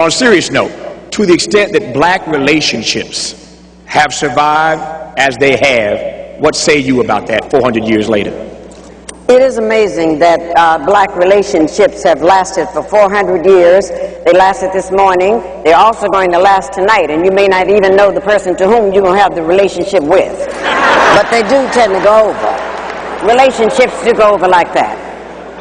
On a serious note, to the extent that black relationships have survived as they have, what say you about that 400 years later? It is amazing that black relationships have lasted for 400 years. They lasted this morning. They're also going to last tonight, and you may not even know the person to whom you're going to have the relationship with. But they do tend to go over. Relationships do go over like that.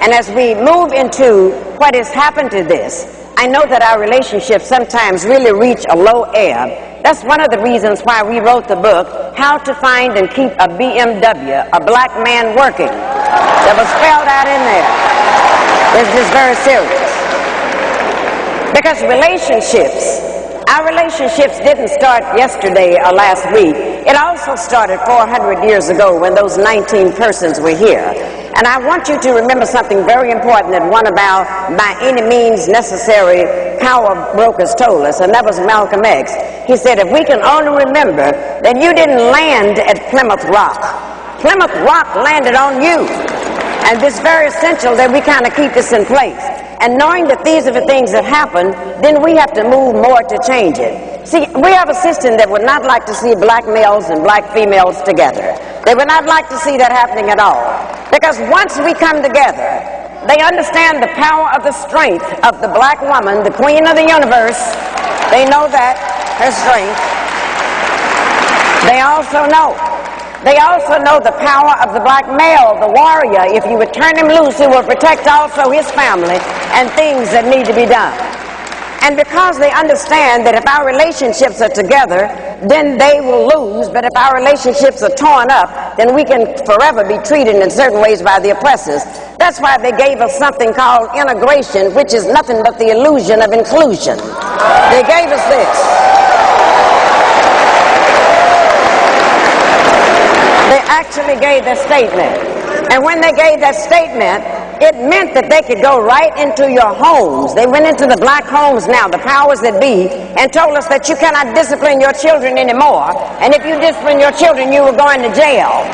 And as we move into what has happened to this, I know that our relationships sometimes really reach a low ebb. That's one of the reasons why we wrote the book, How to Find and Keep a BMW, a Black Man Working. That was spelled out in there. It's just very serious. Because our relationships didn't start yesterday or last week. It also started 400 years ago when those 19 persons were here. And I want you to remember something very important that one of our by any means necessary power brokers told us, and that was Malcolm X. He said, if we can only remember that you didn't land at Plymouth Rock. Plymouth Rock landed on you. And it's very essential that we kind of keep this in place. And knowing that these are the things that happen, then we have to move more to change it. See, we have a system that would not like to see black males and black females together. They would not like to see that happening at all. Because once we come together, they understand the power of the strength of the black woman, the queen of the universe. They know that, her strength. They also know the power of the black male, the warrior. If you would turn him loose, he will protect also his family and things that need to be done. And because they understand that if our relationships are together, then they will lose. But if our relationships are torn up, then we can forever be treated in certain ways by the oppressors. That's why they gave us something called integration, which is nothing but the illusion of inclusion. They gave us this. They actually gave that statement. And when they gave that statement, it meant that they could go right into your homes. They went into the black homes now, the powers that be, and told us that you cannot discipline your children anymore. And if you discipline your children, you were going to jail.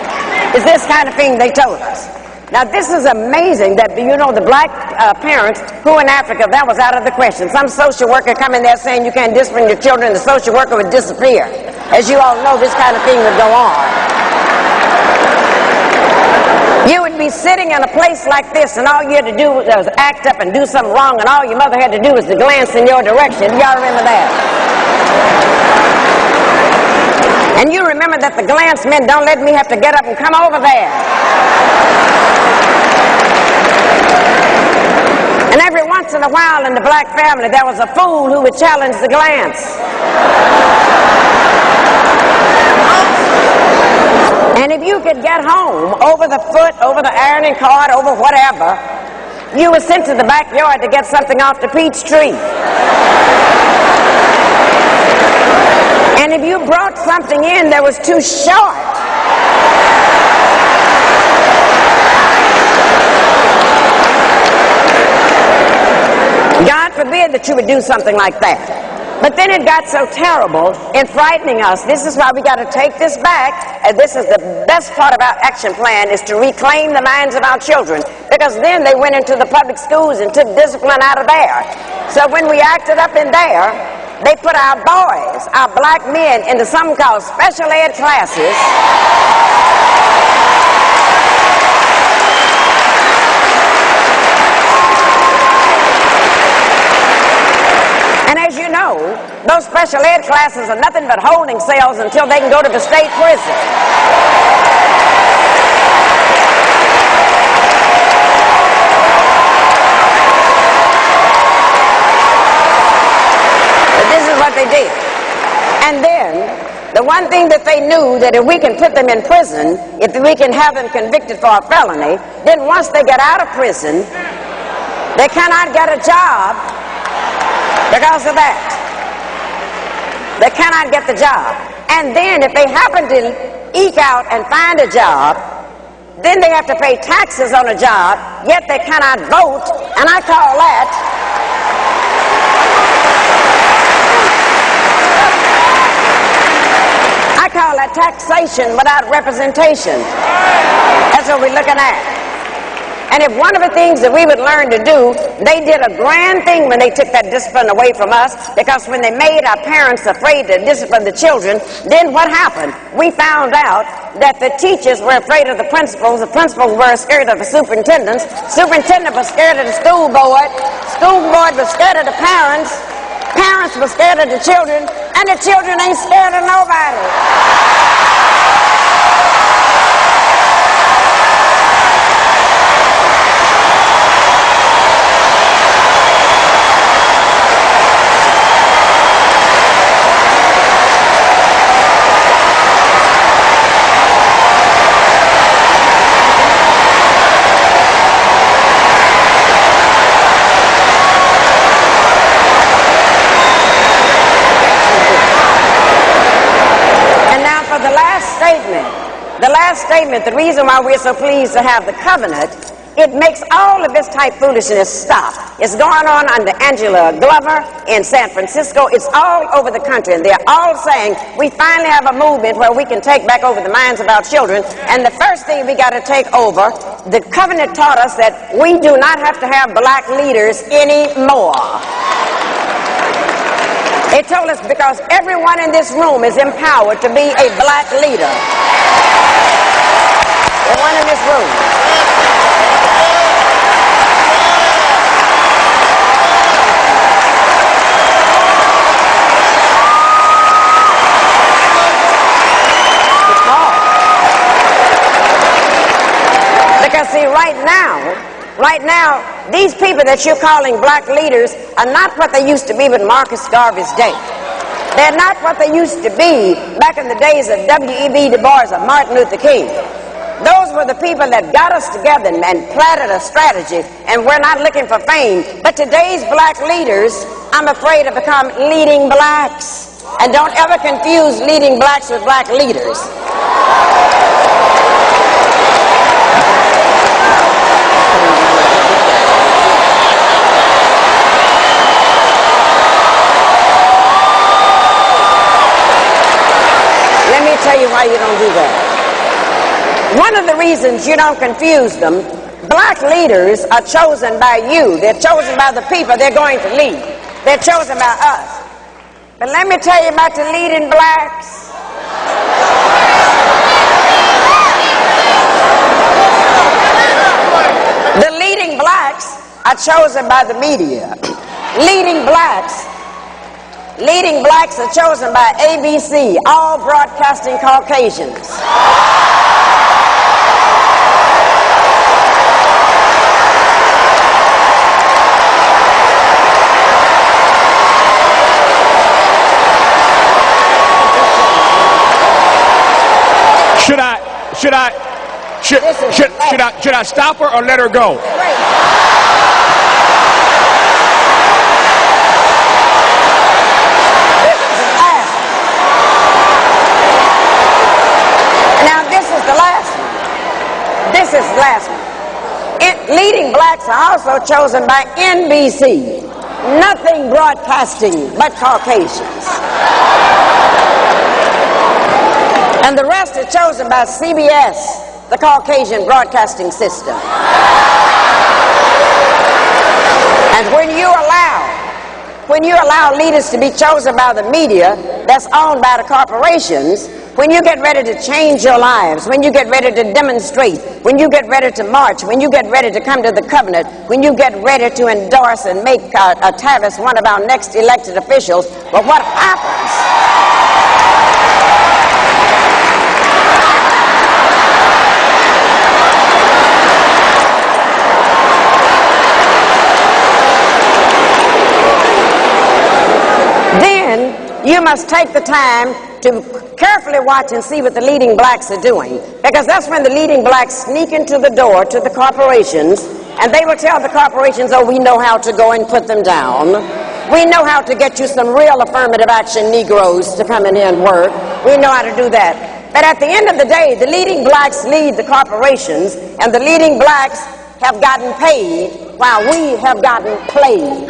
It's this kind of thing they told us. Now, this is amazing that, you know, the black parents who in Africa, that was out of the question. Some social worker come in there saying you can't discipline your children, the social worker would disappear. As you all know, this kind of thing would go on. You would be sitting in a place like this, and all you had to do was act up and do something wrong, and all your mother had to do was to glance in your direction. Y'all remember that? And you remember that the glance meant, don't let me have to get up and come over there. And every once in a while in the black family, there was a fool who would challenge the glance. And if you could get home over the foot, over the ironing card, over whatever, you were sent to the backyard to get something off the peach tree. And if you brought something in that was too short, God forbid that you would do something like that. But then it got so terrible in frightening us. This is why we got to take this back. And this is the best part of our action plan, is to reclaim the minds of our children. Because then they went into the public schools and took discipline out of there. So when we acted up in there, they put our boys, our black men, into something called special ed classes. And as you know, those special ed classes are nothing but holding cells until they can go to the state prison. But this is what they did. And then, the one thing that they knew, that if we can put them in prison, if we can have them convicted for a felony, then once they get out of prison, they cannot get a job. Because of that, they cannot get the job. And then if they happen to eke out and find a job, then they have to pay taxes on a job, yet they cannot vote, and I call that taxation without representation. That's what we're looking at. And if one of the things that we would learn to do, they did a grand thing when they took that discipline away from us, because when they made our parents afraid to discipline the children, then what happened? We found out that the teachers were afraid of the principals were scared of the superintendent was scared of the school board was scared of the parents were scared of the children, and the children ain't scared of nobody. The last statement, the reason why we're so pleased to have the covenant, it makes all of this type foolishness stop. It's going on under Angela Glover in San Francisco. It's all over the country, and they're all saying we finally have a movement where we can take back over the minds of our children. And the first thing we got to take over, the covenant taught us that we do not have to have black leaders anymore. It told us because everyone in this room is empowered to be a black leader. Everyone in this room. Because see, right now, these people that you're calling black leaders are not what they used to be with Marcus Garvey's day. They're not what they used to be back in the days of W.E.B. Du Bois or Martin Luther King. Those were the people that got us together and planted a strategy, and we're not looking for fame. But today's black leaders, I'm afraid, have become leading blacks. And don't ever confuse leading blacks with black leaders. Let me tell you why you don't do that. One of the reasons you don't confuse them, black leaders are chosen by you. They're chosen by the people they're going to lead. They're chosen by us. But let me tell you about the leading blacks. The leading blacks are chosen by the media. Leading blacks are chosen by ABC, all broadcasting Caucasians. Should I stop her or let her go? Now this is the last one. Leading blacks are also chosen by NBC. Nothing broadcasting but Caucasians. And the rest are chosen by CBS, the Caucasian broadcasting system. And when you allow leaders to be chosen by the media that's owned by the corporations, when you get ready to change your lives, when you get ready to demonstrate, when you get ready to march, when you get ready to come to the covenant, when you get ready to endorse and make Tavis one of our next elected officials, well, what happens? Then you must take the time to carefully watch and see what the leading blacks are doing, because that's when the leading blacks sneak into the door to the corporations, and they will tell the corporations, oh, we know how to go and put them down. We know how to get you some real affirmative action Negroes to come in here and work. We know how to do that. But at the end of the day, the leading blacks lead the corporations, and the leading blacks have gotten paid while we have gotten played.